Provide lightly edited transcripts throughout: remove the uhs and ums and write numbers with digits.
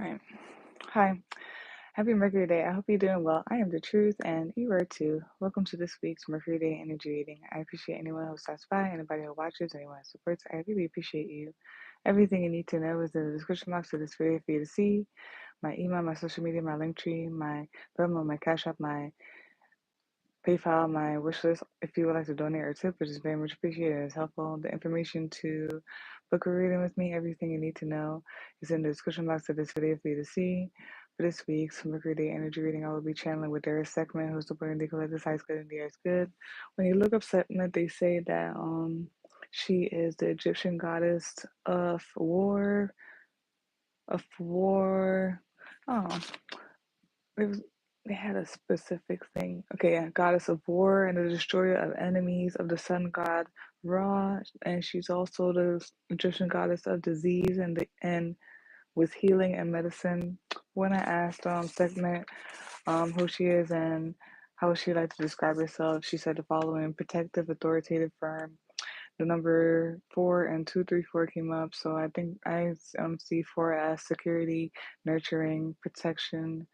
Alright. Hi. Happy Mercury Day. I hope you're doing well. I am the truth and you are too. Welcome to this week's Mercury Day Energy Reading. I appreciate anyone who stops by, anybody who watches, anyone who supports. I really appreciate you. Everything you need to know is in the description box of this video for you to see. My email, my social media, my link tree, my Venmo, my Cashapp, my PayPal, my wish list. If you would like to donate or tip, which is very much appreciated, it's helpful. The information to book a reading with me, everything you need to know, is in the description box of this video for you to see. For this week's Mercury Day Energy Reading, I will be channeling with their segment, who's supporting the collective highest good and the air is good. When you look up segment, they say that she is the Egyptian goddess of war. Oh, it was, they had a specific thing. Okay, yeah, goddess of war and the destroyer of enemies of the sun god Ra, and she's also the Egyptian goddess of disease and with healing and medicine. When I asked segment who she is and how would she like to describe herself, she said the following: protective, authoritative, firm. The number 4 and 234 came up, so I think I see 4 as security, nurturing, protection,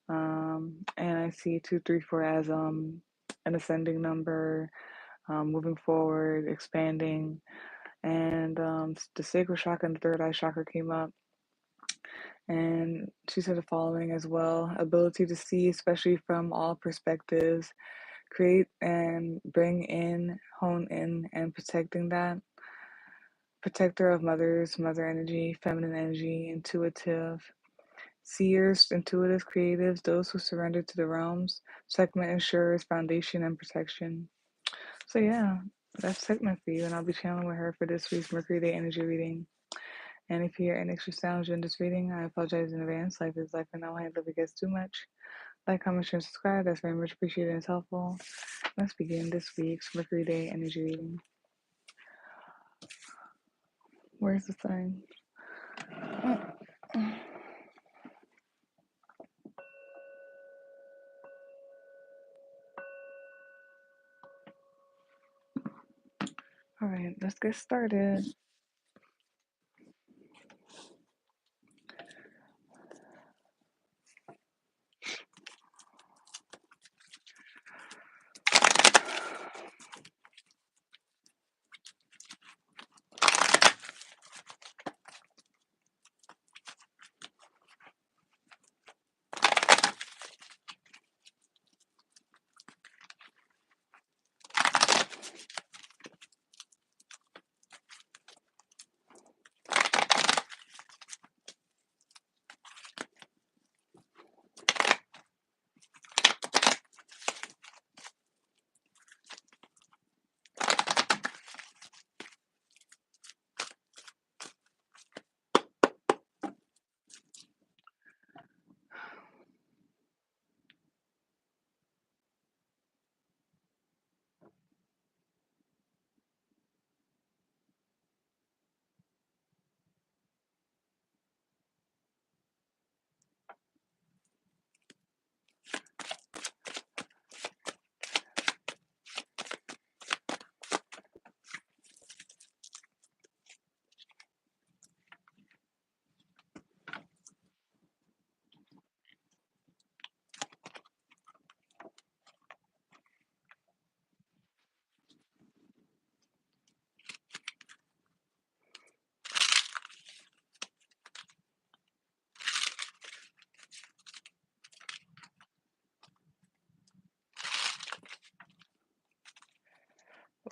and I see 234 as an ascending number, moving forward, expanding, and the sacral chakra and the third eye chakra came up. And she said the following as well: ability to see, especially from all perspectives, create and bring in, hone in, and protecting that. Protector of mothers, mother energy, feminine energy, intuitive, seers, intuitives, creatives, those who surrender to the realms. Segment ensures foundation and protection. So yeah, that's segment for you, and I'll be channeling with her for this week's Mercury Day Energy Reading. And if you hear any extra sounds during this reading, I apologize in advance. Life is life, and I don't handle if it gets too much. Like, comment, share, and subscribe. That's very much appreciated and it's helpful. Let's begin this week's Mercury Day Energy Reading. Where's the sign? All right, let's get started.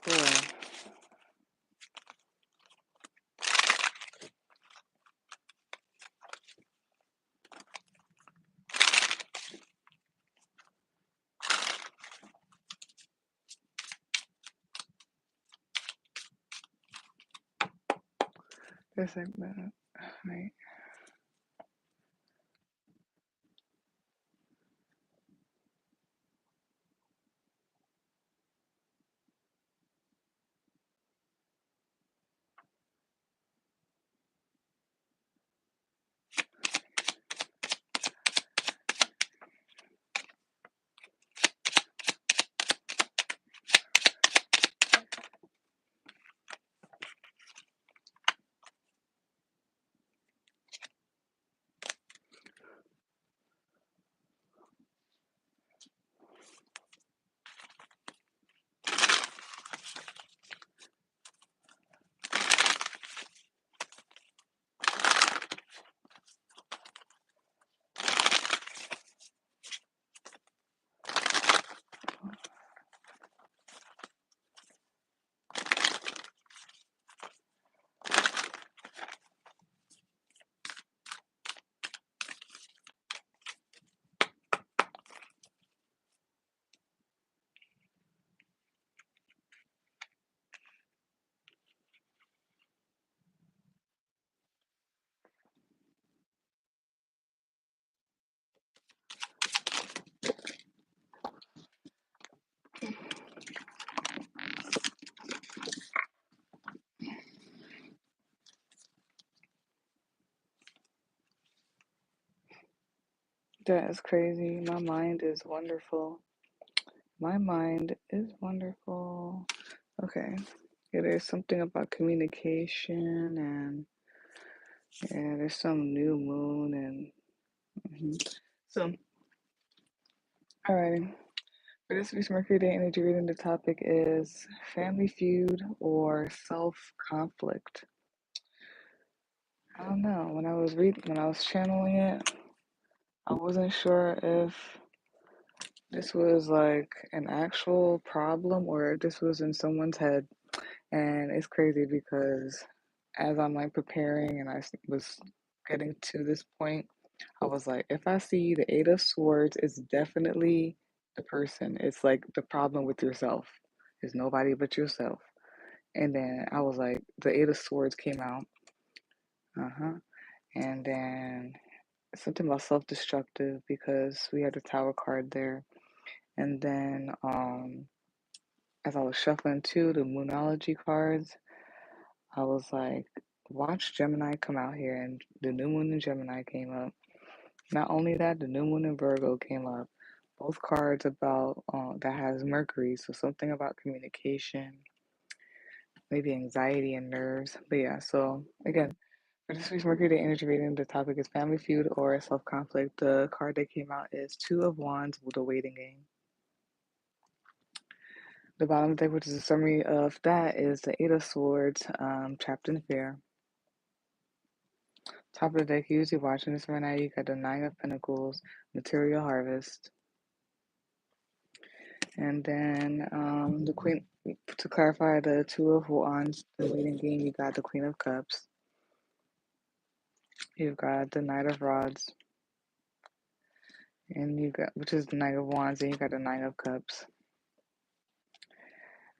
Boy. There's like that, right? That is crazy. My mind is wonderful. My mind is wonderful. Okay. Yeah, there's something about communication and yeah, there's some new moon and so alrighty. For this week's Mercury Day Energy Reading, the topic is family feud or self conflict. I don't know. When I was channeling it, I wasn't sure if this was like an actual problem or if this was in someone's head. And it's crazy because as I'm like preparing and was getting to this point, I was like, if I see the Eight of Swords, it's definitely the person. It's like the problem with yourself. It's nobody but yourself. And then I was like, the Eight of Swords came out. Uh-huh. And then something about self-destructive because we had the Tower card there. And then as I was shuffling too, the Moonology cards, I was like, watch Gemini come out here, and the new moon in Gemini came up. Not only that, the new moon in Virgo came up. Both cards about that has Mercury, so something about communication, maybe anxiety and nerves. But yeah, so again, for this week's Mercury Day Energy Reading, the topic is family feud or self conflict. The card that came out is Two of Wands with a waiting game. The bottom of the deck, which is a summary of that, is the Eight of Swords, trapped in fear. Top of the deck, usually watching this right now, you got the Nine of Pentacles, Material Harvest. And then the Queen, to clarify, the Two of Wands, the waiting game, you got the Queen of Cups. You've got the Knight of Rods, and you got, which is the Knight of Wands, and you got the Nine of Cups.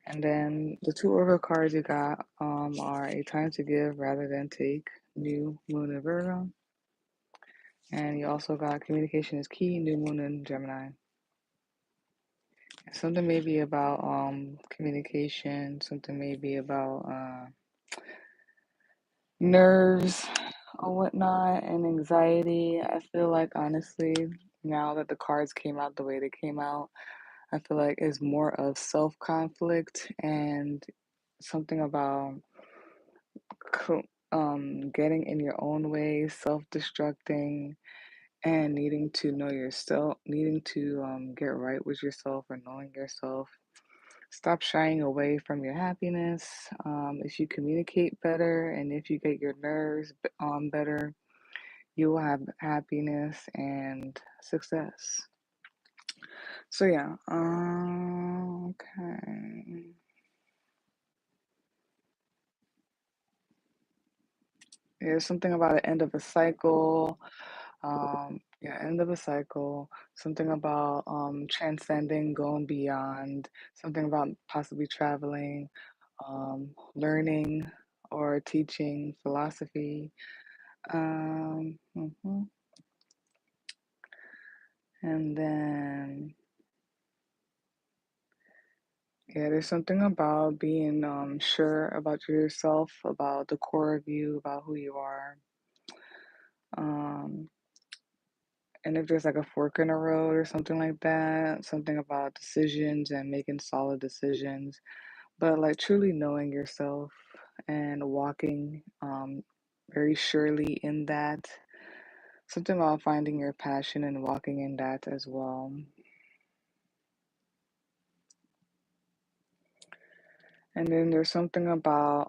And then the two Oracle cards you got are A Time to Give Rather Than Take, New Moon in Virgo. And you also got Communication is Key, New Moon in Gemini. Something maybe about communication, something maybe about nerves or whatnot and anxiety. I feel like honestly, now that the cards came out the way they came out, I feel like it's more of self conflict and something about getting in your own way, self destructing, and needing to know yourself, needing to get right with yourself or knowing yourself. Stop shying away from your happiness. If you communicate better and if you get your nerves better, you will have happiness and success. So yeah, okay. There's something about the end of a cycle. Yeah, end of a cycle. Something about transcending, going beyond. Something about possibly traveling, learning or teaching philosophy. Mhm. And then, yeah, there's something about being sure about yourself, about the core of you, about who you are. Um, and if there's like a fork in the road or something like that, something about decisions and making solid decisions, but like truly knowing yourself and walking very surely in that. Something about finding your passion and walking in that as well. And then there's something about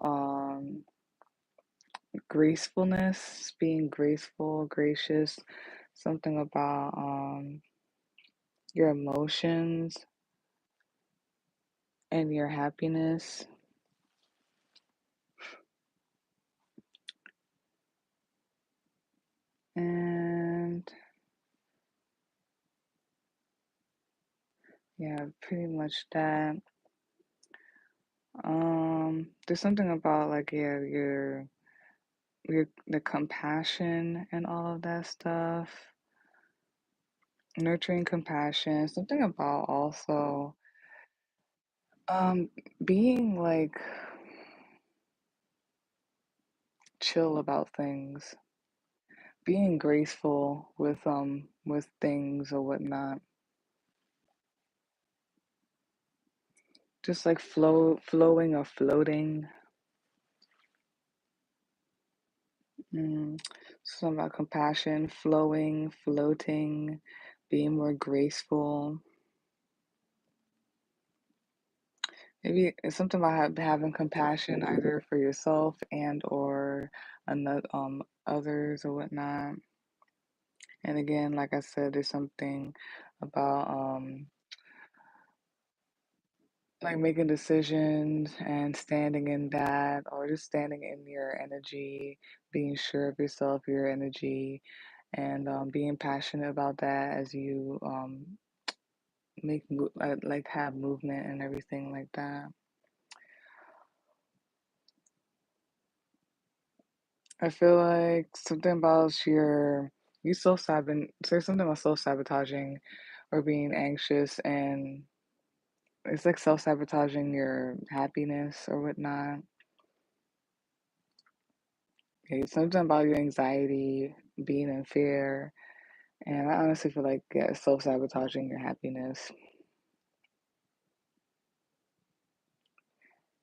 gracefulness, being graceful, gracious, something about your emotions and your happiness. And yeah, pretty much that. There's something about like yeah, your the compassion and all of that stuff. Nurturing compassion, something about also being like chill about things, being graceful with things or whatnot. Just like flowing or floating. Something about compassion, flowing, floating, being more graceful. Maybe it's something about having compassion either for yourself and or another others or whatnot. And again, like I said, there's something about like making decisions and standing in that, or just standing in your energy, being sure of yourself, your energy, and being passionate about that as you like have movement and everything like that. I feel like something about you there's something about self sabotaging or being anxious, and it's like self sabotaging your happiness or whatnot. Okay, something about your anxiety, being in fear, and I honestly feel like yeah, self sabotaging your happiness.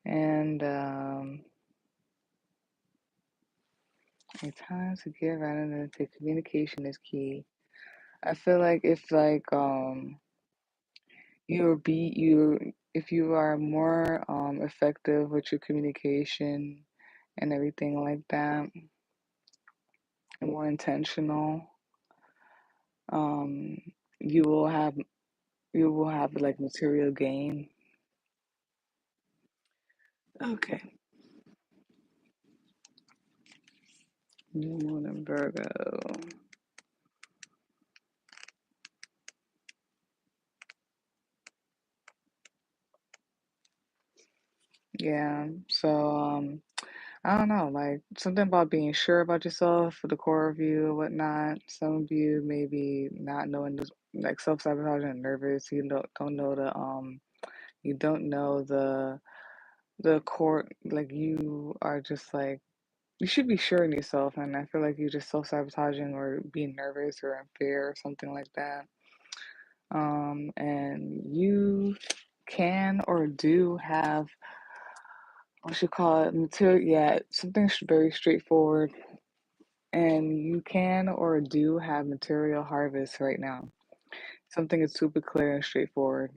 And a time to give rather than take. Communication is key. I feel like if you are more effective with your communication and everything like that, and more intentional, um, you will have like material gain. Okay. New Moon in Virgo. Yeah. So I don't know, like something about being sure about yourself for the core of you or whatnot. Some of you maybe not knowing this, like self-sabotaging and nervous. You don't know the core, like you are just like you should be sure in yourself, and I feel like you're just self-sabotaging or being nervous or in fear or something like that. And you can or do have what you call it material, yeah, something very straightforward, and you can or do have material harvest right now. Something is super clear and straightforward.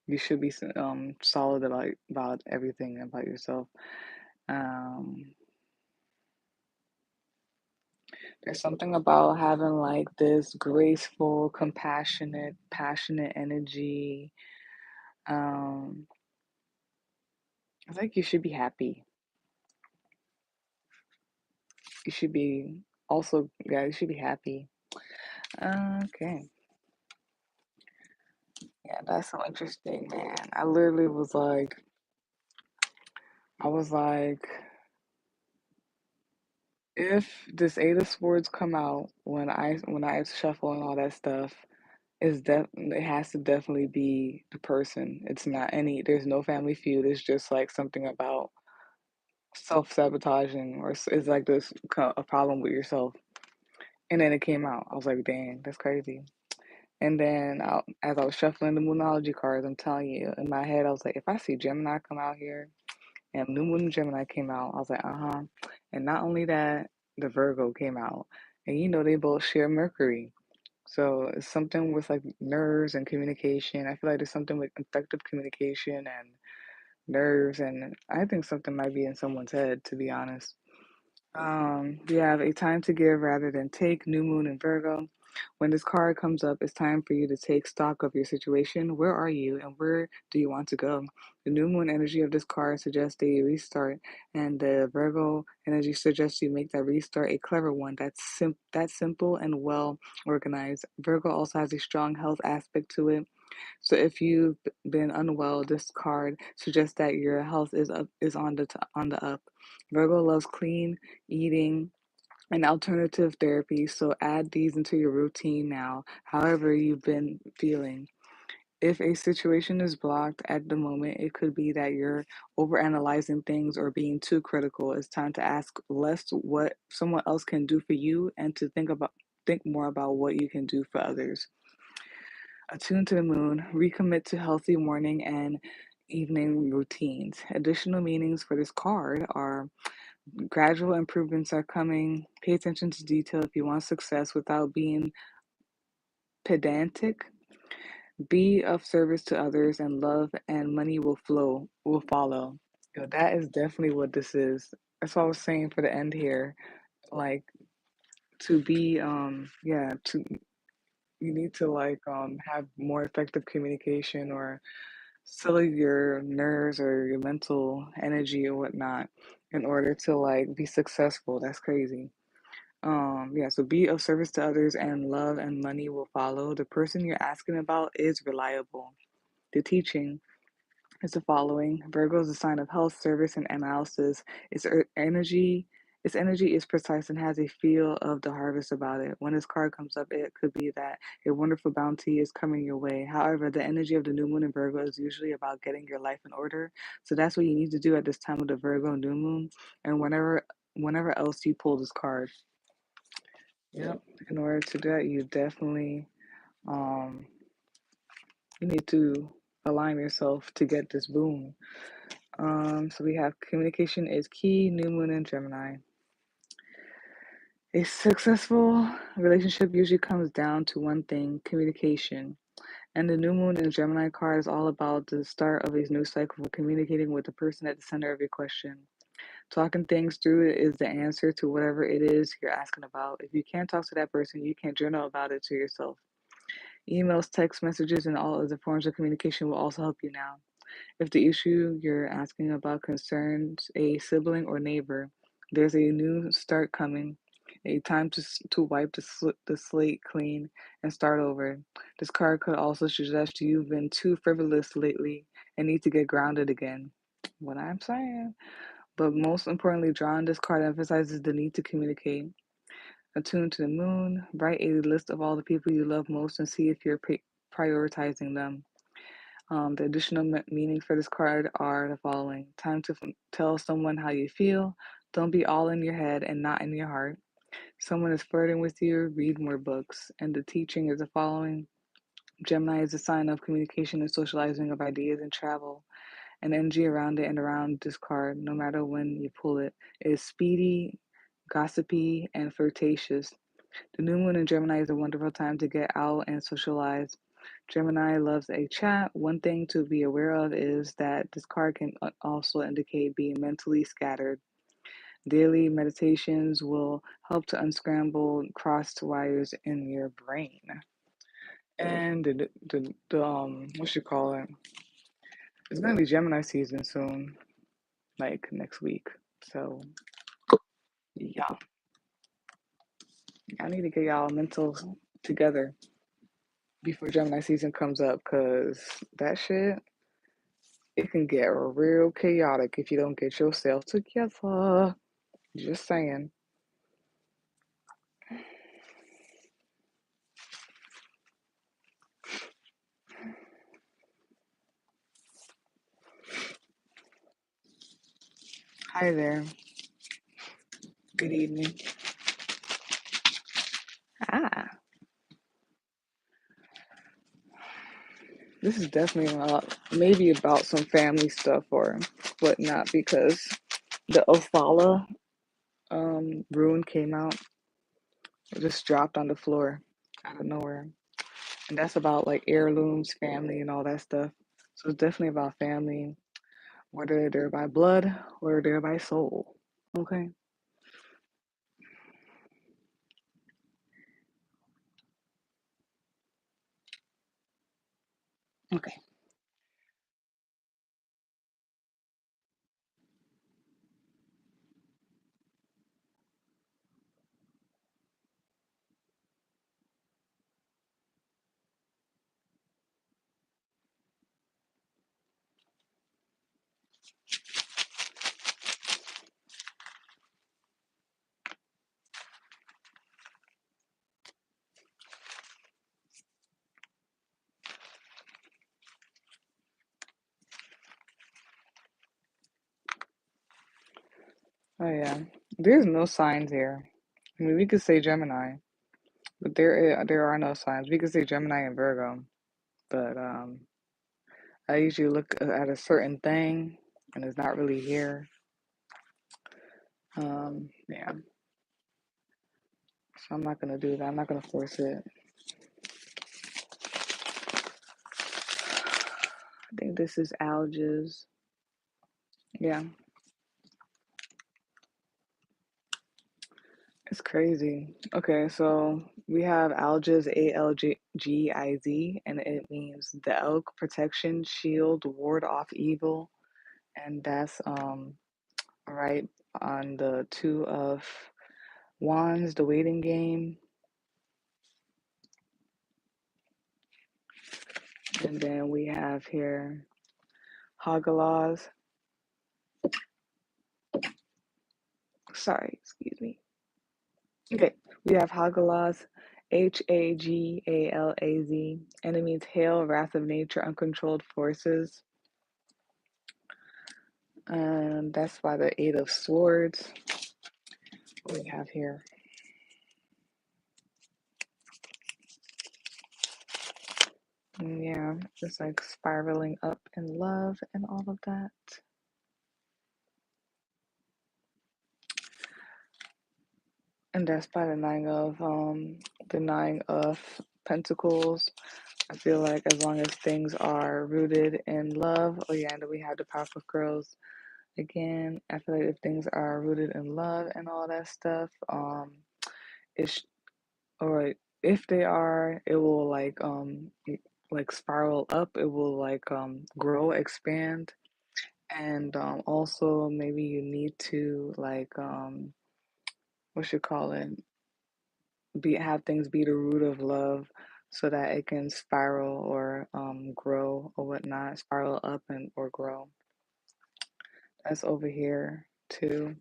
You should be solid about everything about yourself. Um, there's something about having like this graceful, compassionate, passionate energy. Um, I think you should be happy. You should be also, yeah, you should be happy. Okay. Yeah, that's so interesting, man. I was like, if this Eight of Swords come out when I shuffle and all that stuff, it has to definitely be the person. It's not any. There's no family feud. It's just like something about self-sabotaging or it's like this a problem with yourself. And then it came out. I was like, dang, that's crazy. And then as I was shuffling the Moonology cards, I'm telling you, in my head, I was like, if I see Gemini come out here and New Moon Gemini came out, I was like, uh-huh. And not only that, the Virgo came out. And they both share Mercury. So it's something with like nerves and communication. I feel like there's something with effective communication and nerves, and I think something might be in someone's head, to be honest. We have a time to give rather than take, New Moon in Virgo. When this card comes up, it's time for you to take stock of your situation. Where are you and where do you want to go? The new moon energy of this card suggests a restart, and the Virgo energy suggests you make that restart a clever one that's simple and well organized. Virgo also has a strong health aspect to it. So if you've been unwell, this card suggests that your health is on the up. Virgo loves clean eating and alternative therapy, so add these into your routine now, however you've been feeling. If a situation is blocked at the moment, it could be that you're overanalyzing things or being too critical. It's time to ask less what someone else can do for you and to think more about what you can do for others. Attune to the moon, recommit to healthy morning and evening routines. Additional meanings for this card are gradual improvements are coming. Pay attention to detail if you want success without being pedantic. Be of service to others, and love and money will follow. Yo, that is definitely what this is. That's what I was saying for the end here. Like to be yeah, to you need to like have more effective communication or settle your nerves or your mental energy or whatnot in order to like be successful. That's crazy. Yeah, so be of service to others and love and money will follow. The person you're asking about is reliable. The teaching is the following. Virgo is a sign of health, service, and analysis. Energy, its energy is precise and has a feel of the harvest about it. When this card comes up, it could be that a wonderful bounty is coming your way. However, the energy of the new moon in Virgo is usually about getting your life in order. So that's what you need to do at this time of the Virgo new moon, and whenever else you pull this card. Yep. In order to do that, you definitely um you need to align yourself to get this boom. So we have communication is key, new moon in Gemini. A successful relationship usually comes down to one thing, communication. And the new moon in Gemini card is all about the start of a new cycle of communicating with the person at the center of your question. Talking things through is the answer to whatever it is you're asking about. If you can't talk to that person, you can journal about it to yourself. Emails, text messages, and all other forms of communication will also help you now. If the issue you're asking about concerns a sibling or neighbor, there's a new start coming, a time to wipe the slate clean and start over. This card could also suggest you've been too frivolous lately and need to get grounded again. What I'm saying. But most importantly, drawing this card emphasizes the need to communicate. Attune to the moon, write a list of all the people you love most and see if you're prioritizing them. The additional meanings for this card are the following. Time to tell someone how you feel. Don't be all in your head and not in your heart. Someone is flirting with you, read more books. And the teaching is the following. Gemini is a sign of communication and socializing of ideas and travel. And energy around it and around this card, no matter when you pull it, is speedy, gossipy, and flirtatious. The new moon in Gemini is a wonderful time to get out and socialize. Gemini loves a chat. One thing to be aware of is that this card can also indicate being mentally scattered. Daily meditations will help to unscramble crossed wires in your brain. And what you call it? It's gonna be Gemini season soon, like next week. So yeah, I need to get y'all mental together before Gemini season comes up, cause that shit it can get real chaotic if you don't get yourself together. Just saying. Hi there. Good evening. Ah, this is definitely maybe about some family stuff or whatnot because the Ofala rune came out. It just dropped on the floor out of nowhere. And that's about like heirlooms, family, and all that stuff. So it's definitely about family, whether they're by blood or they're by soul. Okay. Okay. Oh yeah. There's no signs here. I mean, we could say Gemini, but there are no signs. We could say Gemini and Virgo, but I usually look at a certain thing and it's not really here. Yeah. So I'm not gonna do that. I'm not gonna force it. I think this is alges. Yeah, it's crazy. Okay, so we have algiz, ALGIZ, and it means the elk protection shield, ward off evil, and that's right on the two of wands, the waiting game, and then we have here Hagalaz. Sorry, excuse me. Okay, we have Hagalaz, Hagalaz, and it means hail, wrath of nature, uncontrolled forces. And that's by the Eight of Swords. What do we have here? And yeah, it's like spiraling up in love and all of that. And that's by the nine of Pentacles. I feel like as long as things are rooted in love, oh yeah, and then we have the Powerpuff Girls again. I feel like if things are rooted in love and all that stuff, it's or if they are, it will like spiral up. It will like grow, expand, and also maybe you need to like what you call it, be have things be the root of love so that it can spiral or grow or whatnot, spiral up and or grow. That's over here too.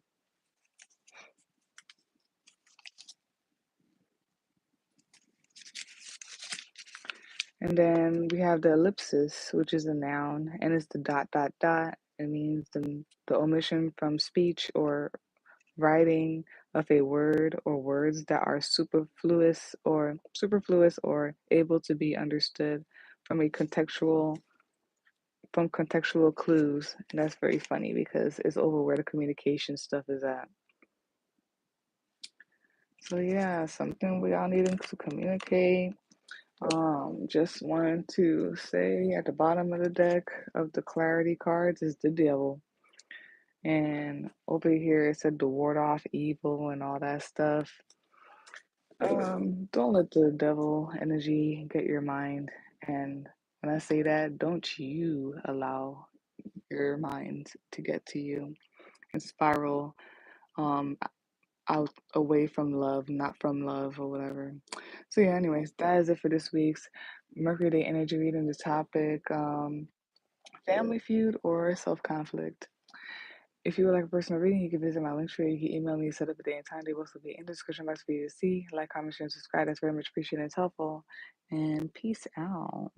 And then we have the ellipsis, which is a noun, and it's the dot dot dot. It means the omission from speech or writing of a word or words that are superfluous or able to be understood from a contextual clues. And that's very funny because it's over where the communication stuff is at. So yeah, something we all needing to communicate. Just wanted to say at the bottom of the deck of the clarity cards is the devil. And over here it said to ward off evil and all that stuff. Don't let the devil energy get your mind. And when I say that, don't you allow your mind to get to you and spiral um out away from love, not from love or whatever. So yeah, anyways, that is it for this week's Mercury Day Energy Reading. The topic, family feud or self conflict. If you would like a personal reading, you can visit my link tree. You can email me, set up a day and time. They will also be in the description box for you to see. Like, comment, share, and subscribe. That's very much appreciated. It's helpful. And peace out.